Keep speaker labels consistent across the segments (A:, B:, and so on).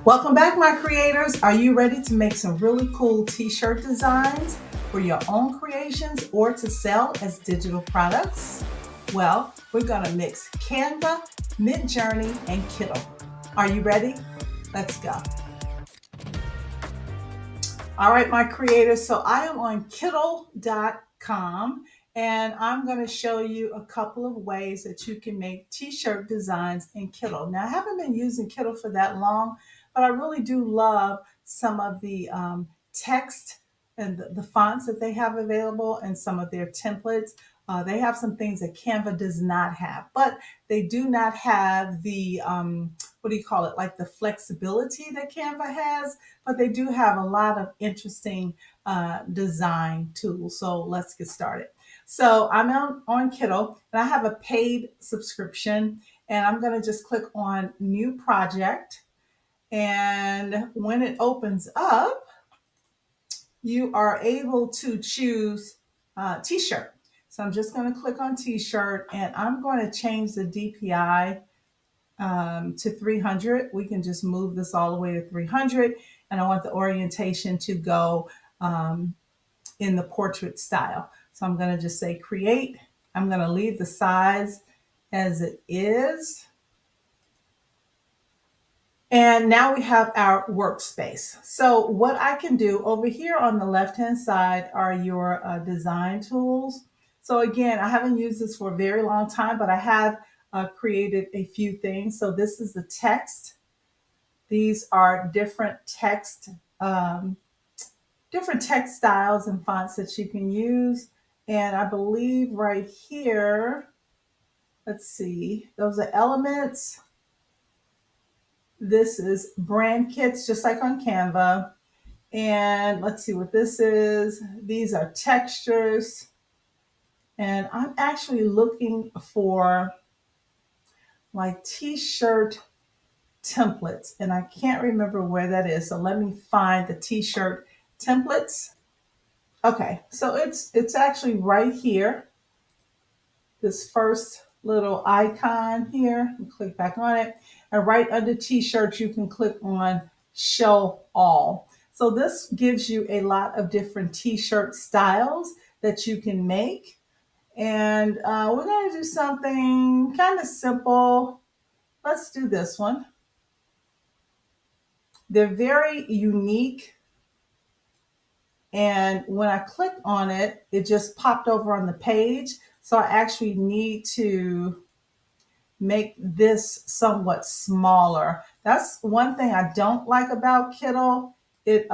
A: Welcome back, my creators. Are you ready to make some really cool t-shirt designs for your own creations or to sell as digital products? Well, we're going to mix Canva, Midjourney, and Kittl. Are you ready? Let's go. All right, my creators. So I am on Kittl.com and I'm going to show you a couple of ways that you can make t-shirt designs in Kittl. Now, I haven't been using Kittl for that long, but I really do love some of the text and the fonts that they have available and some of their templates. They have some things that Canva does not have, but they do not have the, what do you call it, like the flexibility that Canva has, but they do have a lot of interesting design tools. So let's get started. So I'm on Kittl and I have a paid subscription and I'm going to just click on new project. And when it opens up, you are able to choose t-shirt. So I'm just going to click on t-shirt and I'm going to change the DPI to 300. We can just move this all the way to 300. And I want the orientation to go in the portrait style. So I'm going to just say create. I'm going to leave the size as it is. And now we have our workspace. So what I can do over here on the left-hand side are your design tools. So again, I haven't used this for a very long time, but I have created a few things. So this is the text. These are different text styles and fonts that you can use. And I believe right here, let's see, those are elements. This is brand kits, just like on Canva. And let's see what this is. These are textures. And I'm actually looking for like t-shirt templates. And I can't remember where that is. So let me find the t-shirt templates. Okay, so it's actually right here. This first little icon here, and click back on it. And right under t-shirts, you can click on show all. So this gives you a lot of different t-shirt styles that you can make. And we're going to do something kind of simple. Let's do this one. They're very unique. And when I clicked on it, it just popped over on the page. So I actually need to make this somewhat smaller. That's one thing I don't like about Kittl. It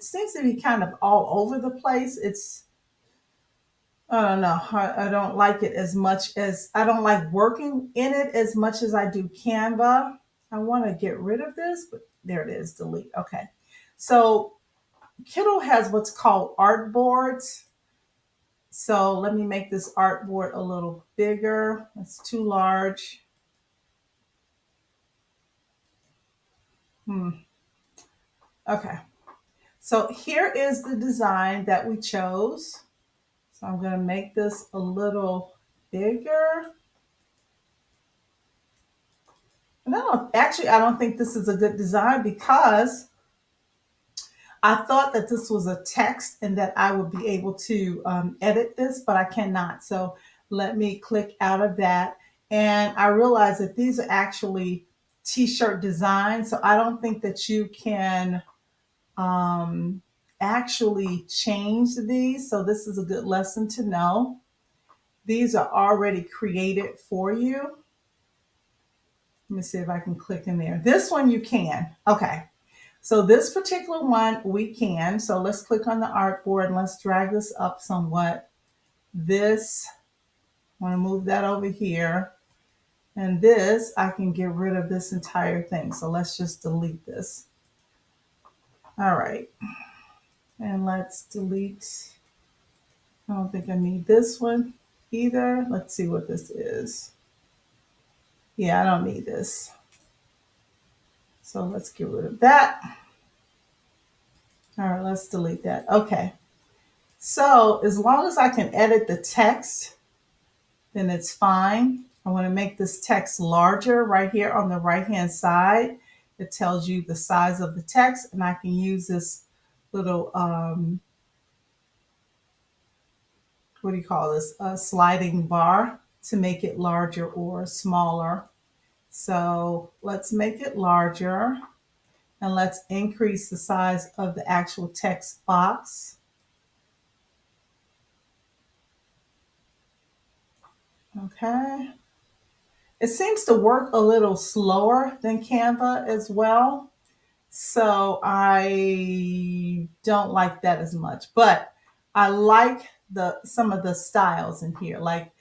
A: seems to be kind of all over the place. I don't know. I don't like it as much as I don't like working in it as much as I do Canva. I want to get rid of this, but there it is, delete. Okay. So Kittl has what's called art boards. So let me make this artboard a little bigger. It's too large. Okay. So here is the design that we chose. So I'm going to make this a little bigger. And I don't think this is a good design because I thought that this was a text and that I would be able to edit this, but I cannot. So let me click out of that. And I realize that these are actually t-shirt designs. So I don't think that you can actually change these. So this is a good lesson to know. These are already created for you. Let me see if I can click in there. This one you can. Okay. So this particular one we can. So let's click on the artboard and let's drag this up somewhat. This, I want to move that over here. And this, I can get rid of this entire thing. So let's just delete this. All right. And let's delete. I don't think I need this one either. Let's see what this is. Yeah, I don't need this. So let's get rid of that. All right, let's delete that. Okay. So as long as I can edit the text, then it's fine. I want to make this text larger right here on the right-hand side. It tells you the size of the text, and I can use this little, what do you call this? A sliding bar to make it larger or smaller. So let's make it larger, and let's increase the size of the actual text box. Okay. It seems to work a little slower than Canva as well. So I don't like that as much, but I like some of the styles in here. Like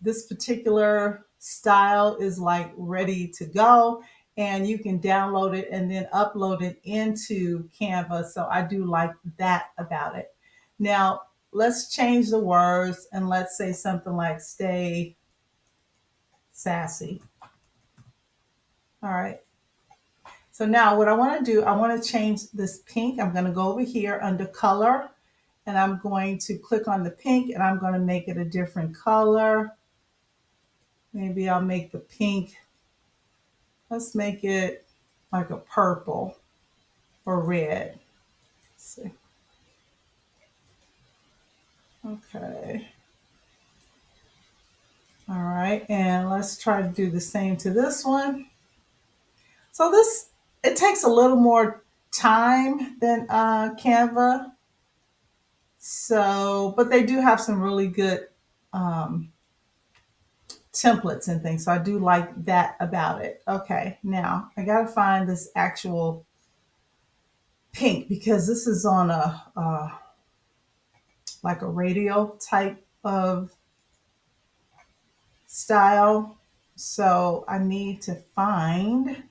A: this particular style is like ready to go, and you can download it and then upload it into Canva. So I do like that about it. Now let's change the words and let's say something like stay sassy. All right. So now what I want to do, I want to change this pink. I'm going to go over here under color, and I'm going to click on the pink, and I'm going to make it a different color. Maybe I'll make the pink, let's make it like a purple or red. Let's see. Okay. All right. And let's try to do the same to this one. So this, it takes a little more time than Canva. So, but they do have some really good um, templates and things. So I do like that about it. Okay, now I got to find this actual pink because this is on a like a radial type of style. So I need to find,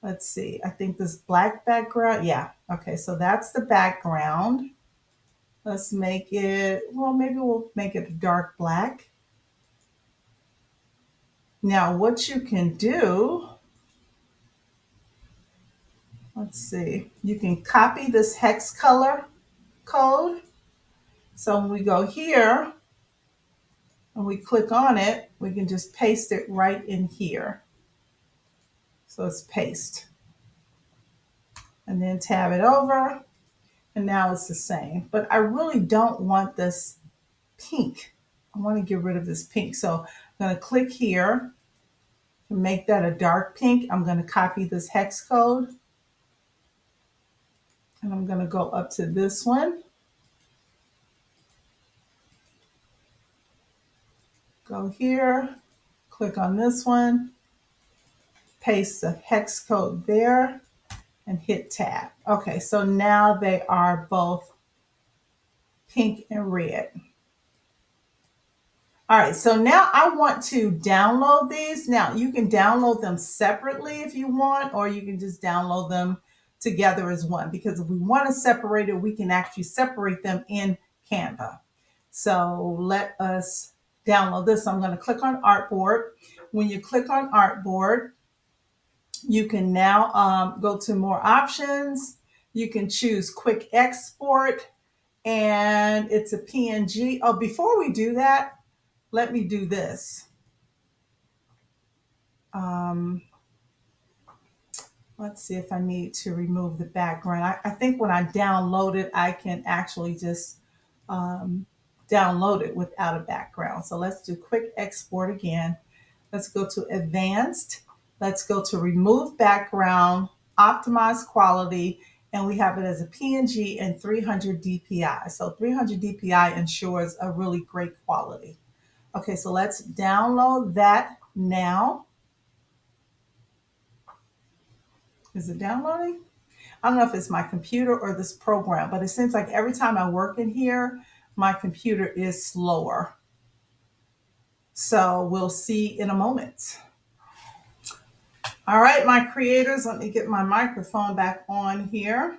A: let's see, I think this black background. Yeah. Okay, so that's the background. Let's make it, well, maybe we'll make it a dark black. Now, what you can do, let's see, you can copy this hex color code. So when we go here and we click on it, we can just paste it right in here. So it's paste. And then tab it over, and now it's the same. But I really don't want this pink. I want to get rid of this pink. So I'm going to click here to make that a dark pink. I'm going to copy this hex code, and I'm going to go up to this one. Go here, click on this one, paste the hex code there, and hit tab. Okay, so now they are both pink and red. All right, so now I want to download these. Now you can download them separately if you want, or you can just download them together as one, because if we want to separate it, we can actually separate them in Canva. So let us download this. So I'm going to click on Artboard. When you click on Artboard, you can now go to more options. You can choose quick export, and it's a PNG. Oh, before we do that, let me do this. Let's see if I need to remove the background. I think when I download it, I can actually just download it without a background. So let's do quick export again. Let's go to advanced. Let's go to remove background, optimize quality, and we have it as a PNG and 300 DPI. So 300 DPI ensures a really great quality. Okay, so let's download that now. Is it downloading? I don't know if it's my computer or this program, but it seems like every time I work in here, my computer is slower. So we'll see in a moment. All right, my creators, let me get my microphone back on here.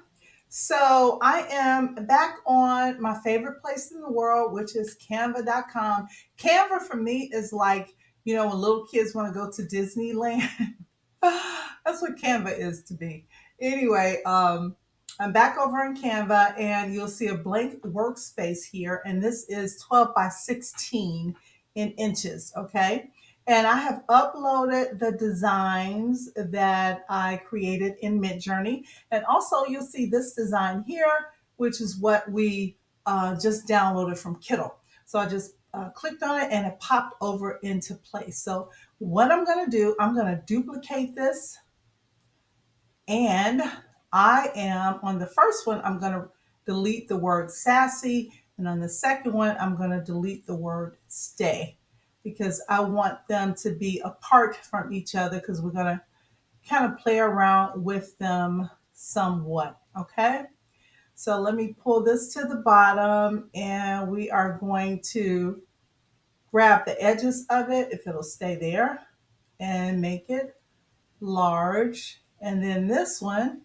A: So I am back on my favorite place in the world, which is canva.com. Canva for me is like, you know, when little kids want to go to Disneyland. That's what Canva is to me. Anyway, I'm back over in Canva, and you'll see a blank workspace here. And this is 12 by 16 in inches. Okay. And I have uploaded the designs that I created in Midjourney. And also you'll see this design here, which is what we just downloaded from Kittl. So I just clicked on it and it popped over into place. So what I'm going to do, I'm going to duplicate this, and I am on the first one, I'm going to delete the word sassy. And on the second one, I'm going to delete the word stay, because I want them to be apart from each other, because we're going to kind of play around with them somewhat. Okay. So let me pull this to the bottom, and we are going to grab the edges of it, if it'll stay there, and make it large. And then this one,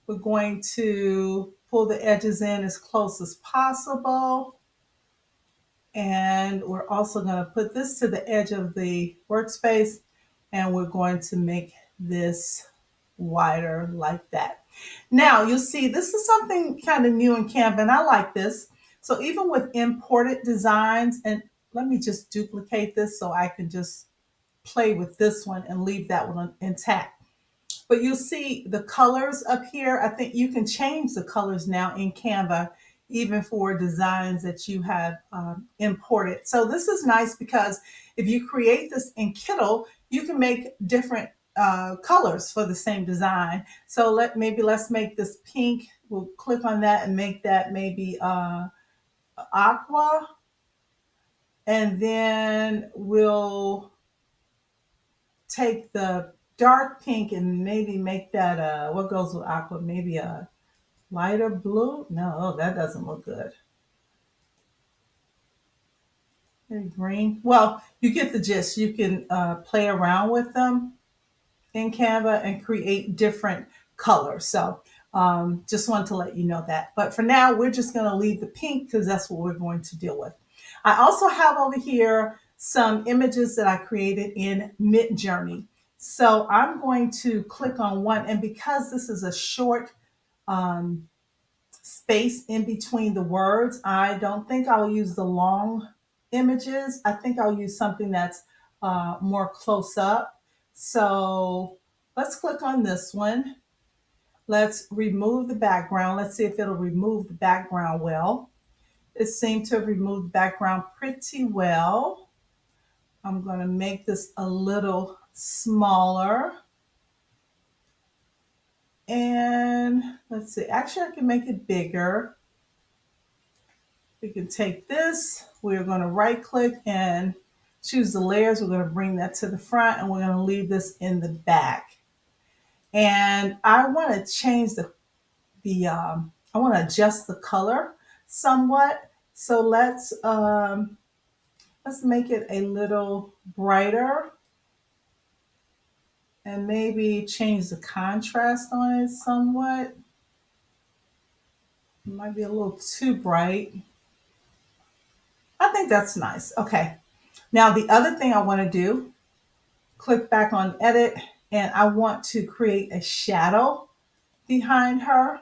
A: we're going to pull the edges in as close as possible. And we're also going to put this to the edge of the workspace, and we're going to make this wider like that. Now you'll see this is something kind of new in Canva, and I like this. So even with imported designs, and let me just duplicate this so I can just play with this one and leave that one intact. But you'll see the colors up here. I think you can change the colors now in Canva, even for designs that you have imported. So this is nice, because if you create this in Kittl, you can make different colors for the same design. So let's make this pink. We'll click on that and make that maybe aqua. And then we'll take the dark pink and maybe make that what goes with aqua, maybe a lighter blue. No, that doesn't look good. Maybe green. Well, you get the gist. You can play around with them in Canva and create different colors. So just wanted to let you know that. But for now, we're just going to leave the pink, because that's what we're going to deal with. I also have over here some images that I created in Midjourney. So I'm going to click on one, and because this is a short space in between the words, I don't think I'll use the long images. I think I'll use something that's more close up. So let's click on this one. Let's remove the background. Let's see if it'll remove the background well. It seemed to have removed the background pretty well. I'm going to make this a little smaller. And let's see, actually I can make it bigger. We can take this, we're going to right click and choose the layers. We're going to bring that to the front, and we're going to leave this in the back. And I want to change I want to adjust the color somewhat. So let's make it a little brighter, and maybe change the contrast on it somewhat. It might be a little too bright. I think that's nice. Okay. Now the other thing I want to do, click back on edit, and I want to create a shadow behind her.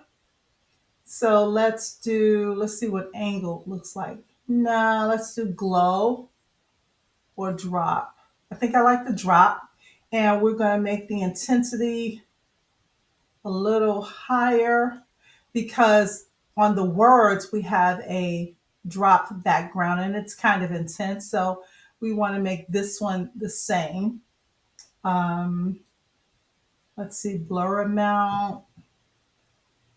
A: So let's see what angle looks like. No, let's do glow or drop. I think I like the drop. And we're going to make the intensity a little higher, because on the words we have a drop background and it's kind of intense. So we want to make this one the same. Let's see, blur amount.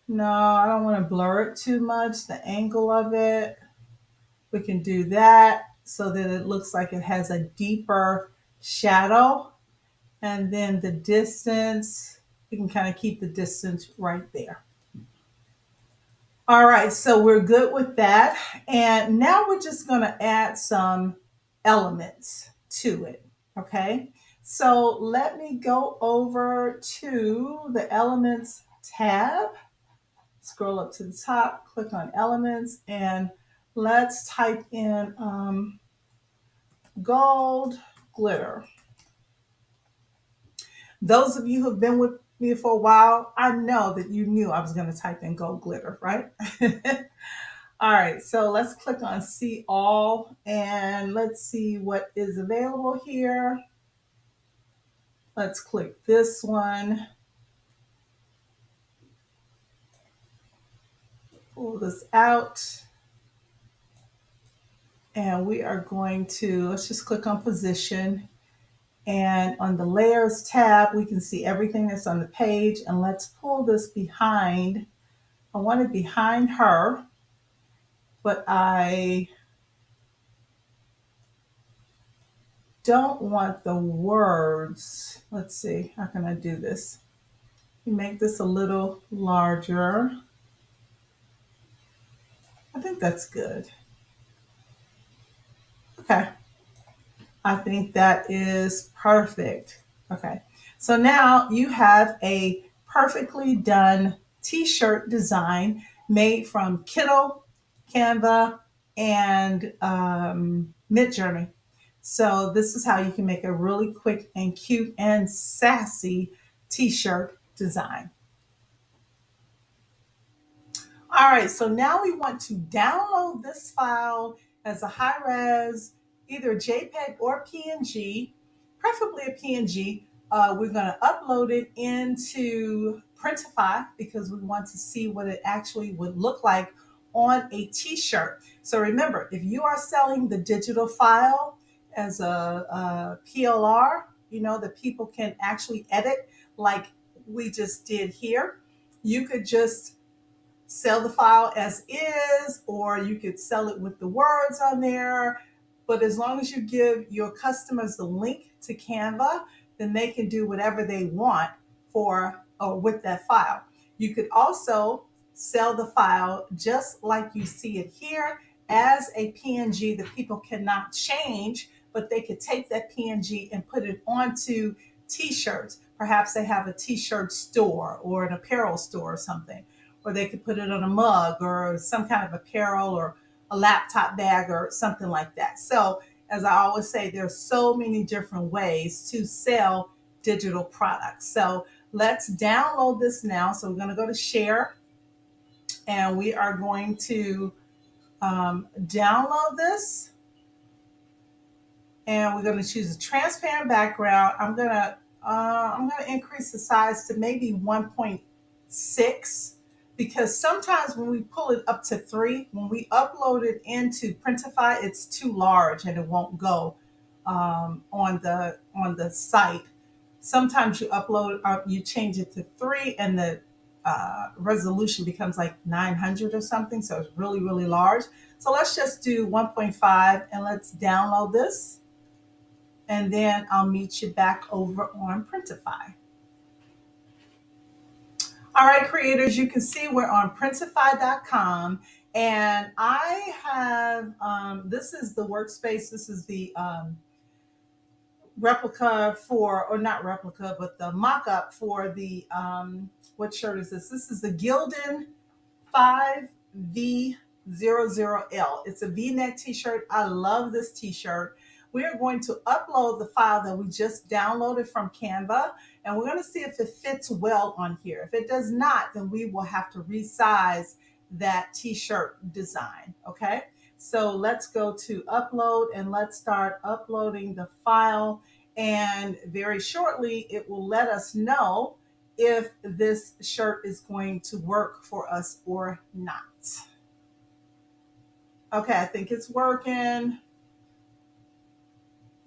A: No, I don't want to blur it too much, the angle of it. We can do that so that it looks like it has a deeper shadow. And then the distance, we can kind of keep the distance right there. All right, so we're good with that. And now we're just going to add some elements to it. Okay, so let me go over to the Elements tab, scroll up to the top, click on Elements, and let's type in gold glitter. Those of you who have been with me for a while, I know that you knew I was going to type in gold glitter, right? All right, so let's click on see all, and let's see what is available here. Let's click this one. Pull this out. And we are going to, let's just click on position. And on the layers tab, we can see everything that's on the page. And let's pull this behind. I want it behind her, but I don't want the words. Let's see, how can I do this? You make this a little larger. I think that's good. Okay. I think that is perfect. Okay. So now you have a perfectly done t-shirt design made from Kittl, Canva, and Midjourney. So this is how you can make a really quick and cute and sassy t-shirt design. All right, so now we want to download this file as a high res, either JPEG or PNG, preferably a PNG. We're going to upload it into Printify because we want to see what it actually would look like on a t-shirt. So remember, if you are selling the digital file as a PLR, you know, that people can actually edit like we just did here, you could just sell the file as is, or you could sell it with the words on there. But as long as you give your customers the link to Canva, then they can do whatever they want for or with that file. You could also sell the file just like you see it here as a PNG that people cannot change, but they could take that PNG and put it onto t-shirts. Perhaps they have a t-shirt store or an apparel store or something, or they could put it on a mug or some kind of apparel or a laptop bag or something like that. So, as I always say, there's so many different ways to sell digital products. So, let's download this now. So, we're going to go to share and we are going to download this. And we're going to choose a transparent background. I'm going to increase the size to maybe 1.6 because sometimes when we pull it up to 3, when we upload it into Printify, it's too large and it won't go on the site. Sometimes you upload you change it to 3 and the resolution becomes like 900 or something, so it's really really large. So let's just do 1.5 and let's download this, and then I'll meet you back over on Printify. All right, creators, you can see we're on printify.com, and I have, this is the workspace, this is the replica for, or not replica, but the mock-up for the, what shirt is this? This is the Gildan 5V00L. It's a V-neck t-shirt. I love this t-shirt. We are going to upload the file that we just downloaded from Canva, and we're going to see if it fits well on here. If it does not, then we will have to resize that t-shirt design. Okay, so let's go to upload and let's start uploading the file, and very shortly it will let us know if this shirt is going to work for us or not. Okay, I think it's working.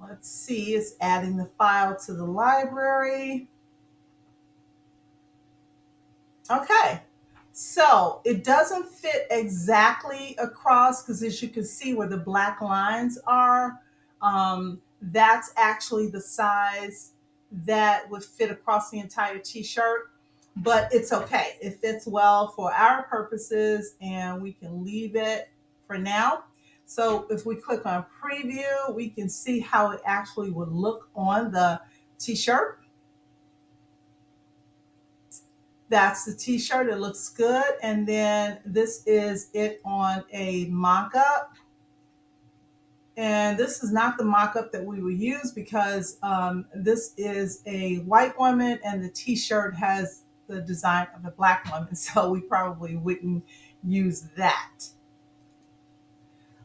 A: Let's see, it's adding the file to the library. Okay, so it doesn't fit exactly across because as you can see where the black lines are, that's actually the size that would fit across the entire t-shirt, but it's okay. It fits well for our purposes and we can leave it for now. So if we click on preview, we can see how it actually would look on the t-shirt. That's the t-shirt. It looks good. And then this is it on a mock-up. And this is not the mock-up that we will use because this is a white woman and the t-shirt has the design of a black woman. So we probably wouldn't use that.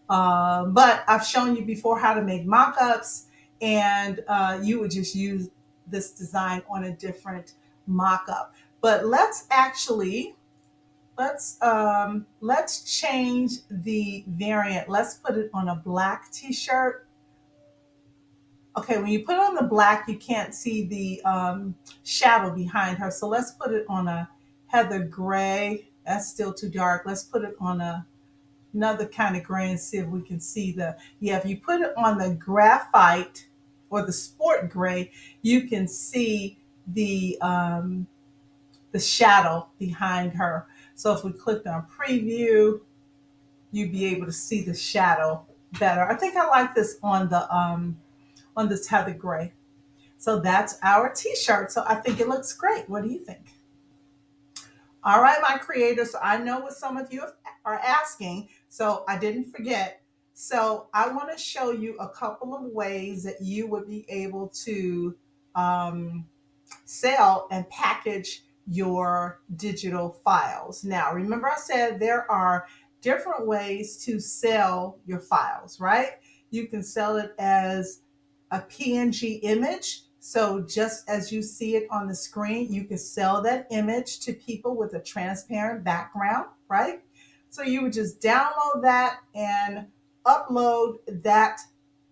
A: But I've shown you before how to make mock-ups, and you would just use this design on a different mock-up. But let's change the variant. Let's put it on a black t-shirt. Okay, when you put on the black, you can't see the shadow behind her. So let's put it on a heather gray. That's still too dark. Let's put it on another kind of gray and see if we can see yeah, if you put it on the graphite or the sport gray, you can see the shadow behind her. So if we clicked on preview, you'd be able to see the shadow better. I think I like this on this heather gray. So that's our t-shirt. So I think it looks great. What do you think? All right, my creators. So I know what some of you are asking, so I didn't forget. So I want to show you a couple of ways that you would be able to um, sell and package your digital files. Now, remember I said there are different ways to sell your files, right? You can sell it as a PNG image. So just as you see it on the screen, you can sell that image to people with a transparent background, right? So you would just download that and upload that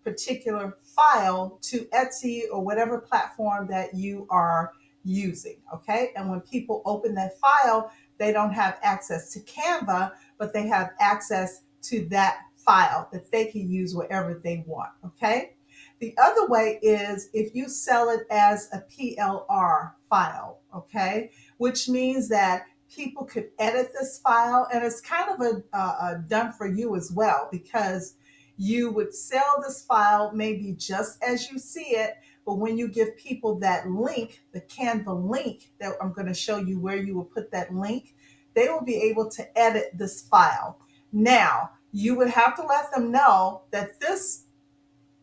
A: particular file to Etsy or whatever platform that you are using, okay? And when people open that file, they don't have access to Canva, but they have access to that file that they can use wherever they want, okay? The other way is if you sell it as a PLR file, okay? Which means that people could edit this file, and it's kind of a done for you as well, because you would sell this file maybe just as you see it, but when you give people that link, the Canva link that I'm going to show you where you will put that link, they will be able to edit this file. Now, you would have to let them know that this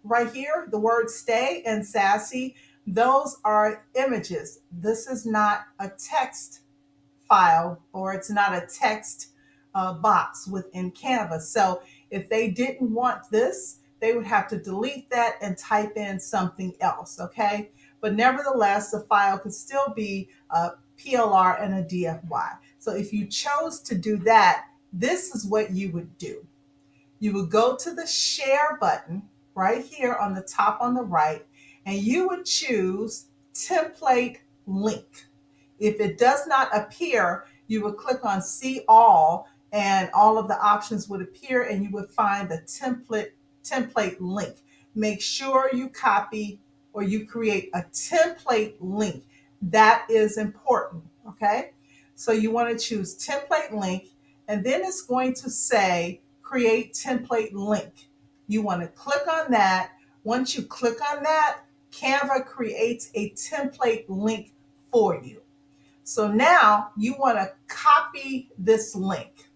A: right here, the word stay and sassy, those are images. This is not a text file, or it's not a text box within Canva. So if they didn't want this, they would have to delete that and type in something else, okay? But nevertheless, the file could still be a PLR and a DFY. So if you chose to do that, this is what you would do. You would go to the share button right here on the top on the right, and you would choose template link. If it does not appear, you would click on see all, and all of the options would appear, and you would find the template link. Make sure you copy or you create a template link. That is important, okay? So you want to choose template link, and then it's going to say create template link. You want to click on that. Once you click on that, Canva creates a template link for you. So now you want to copy this link.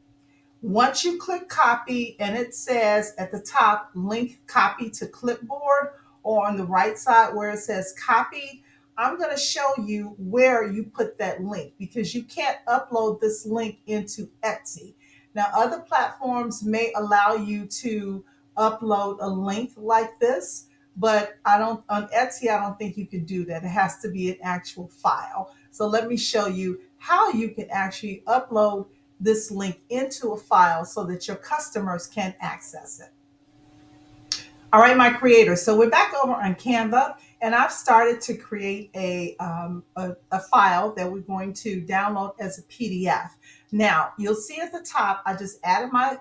A: Once you click copy and it says at the top, link copy to clipboard, or on the right side where it says copy, I'm going to show you where you put that link, because you can't upload this link into Etsy. Now, other platforms may allow you to upload a link like this, but on Etsy, I don't think you can do that. It has to be an actual file. So let me show you how you can actually upload this link into a file so that your customers can access it. All right, my creators. So we're back over on Canva, and I've started to create a file that we're going to download as a PDF. Now, you'll see at the top, I just added my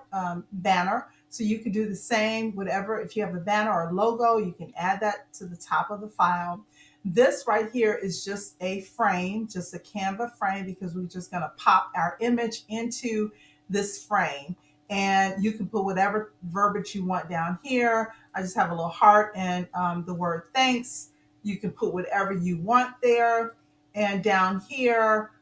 A: banner. So you can do the same, whatever. If you have a banner or a logo, you can add that to the top of the file. This right here is just a frame, just a Canva frame, because we're just going to pop our image into this frame. And you can put whatever verbiage you want down here. I just have a little heart and the word thanks. You can put whatever you want there. And down here,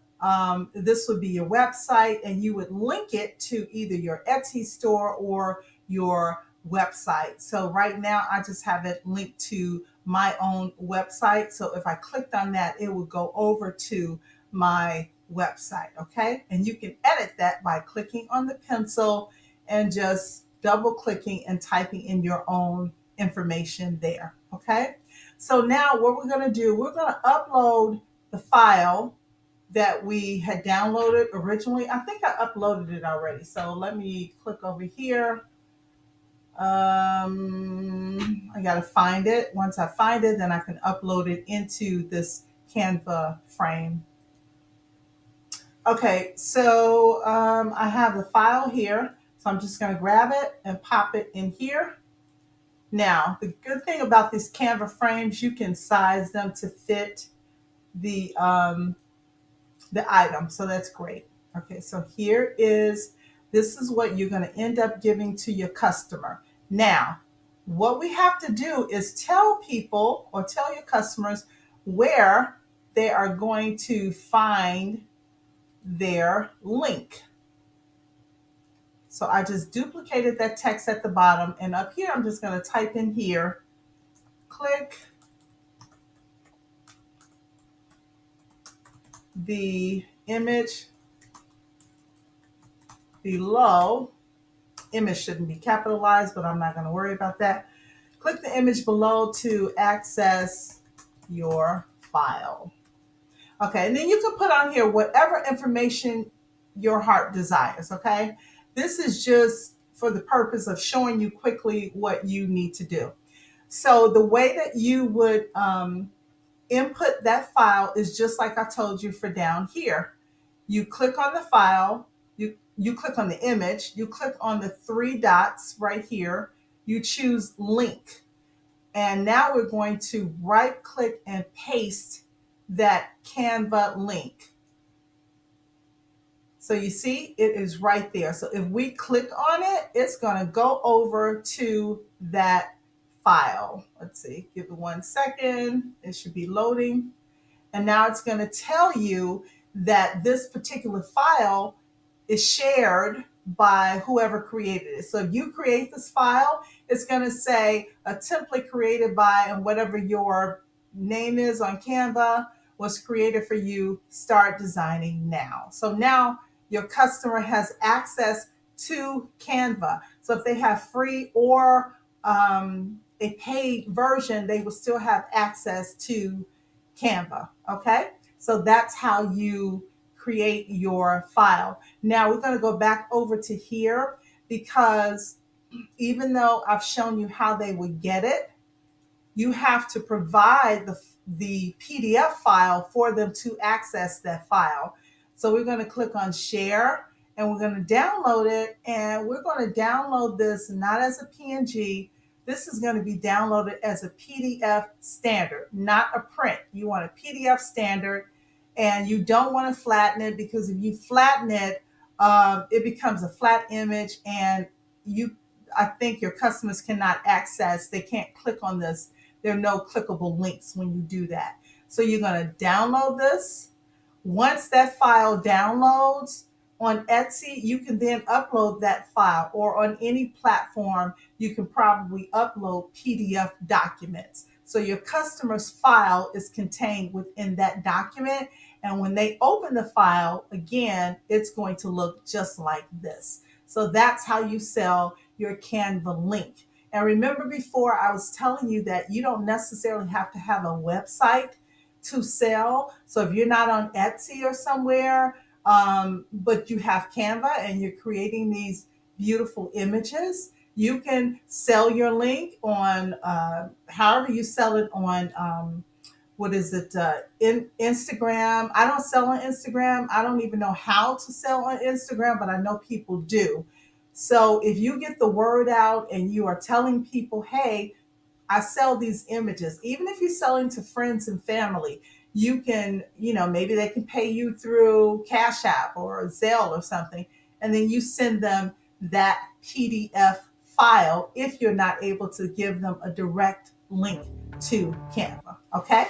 A: this would be your website, and you would link it to either your Etsy store or your website. So right now, I just have it linked to my own website. So if I clicked on that, it would go over to my website, okay? And you can edit that by clicking on the pencil and just double clicking and typing in your own information there, okay? So now what we're going to do, we're going to upload the file that we had downloaded originally. I think I uploaded it already. So let me click over here. I got to find it. Once I find it, then I can upload it into this Canva frame. Okay, so I have the file here. So I'm just going to grab it and pop it in here. Now, the good thing about these Canva frames, you can size them to fit the item. So that's great. Okay, so this is what you're going to end up giving to your customer. Now, what we have to do is tell people or tell your customers where they are going to find their link. So I just duplicated that text at the bottom, and up here I'm just going to type in here, click the image below. Image shouldn't be capitalized, but I'm not going to worry about that. Click the image below to access your file. Okay, and then you can put on here whatever information your heart desires, okay? This is just for the purpose of showing you quickly what you need to do. So the way that you would input that file is just like I told you for down here. You click on the file, you click on the image, you click on the three dots right here, you choose link. And now we're going to right click and paste that Canva link. So you see, it is right there. So if we click on it, it's going to go over to that file. Let's see, give it 1 second. It should be loading. And now it's going to tell you that this particular file is shared by whoever created it. So if you create this file, it's going to say a template created by, and whatever your name is on Canva was created for you, start designing now. So now your customer has access to Canva. So if they have free or a paid version, they will still have access to Canva. Okay, so that's how you create your file. Now we're going to go back over to here, because even though I've shown you how they would get it, you have to provide the PDF file for them to access that file. So we're going to click on share, and we're going to download it, and we're going to download this not as a PNG. This is going to be downloaded as a PDF standard, not a print. You want a PDF standard, and you don't want to flatten it, because if you flatten it, it becomes a flat image, and I think your customers cannot access, they can't click on this. There are no clickable links when you do that. So you're going to download this. Once that file downloads on Etsy, you can then upload that file, or on any platform, you can probably upload PDF documents. So your customer's file is contained within that document. And when they open the file, again, it's going to look just like this. So that's how you sell your Canva link. And remember, before I was telling you that you don't necessarily have to have a website to sell. So if you're not on Etsy or somewhere, but you have Canva and you're creating these beautiful images, you can sell your link on however you sell it on in Instagram. I don't sell on Instagram. I don't even know how to sell on Instagram, but I know people do. So if you get the word out and you are telling people, hey, I sell these images, even if you're selling to friends and family, you can, maybe they can pay you through Cash App or Zelle or something, and then you send them that PDF file if you're not able to give them a direct link to Canva. Okay?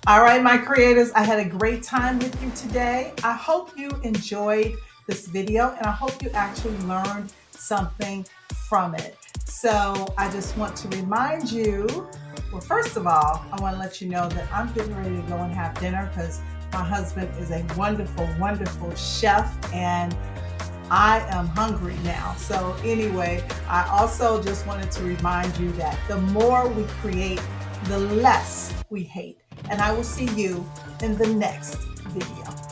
A: All right, my creators, I had a great time with you today. I hope you enjoyed this video, and I hope you actually learned something from it. So I just want to remind you, well, first of all, I want to let you know that I'm getting ready to go and have dinner, because my husband is a wonderful, wonderful chef, and I am hungry now. So anyway, I also just wanted to remind you that the more we create the less we hate. And I will see you in the next video.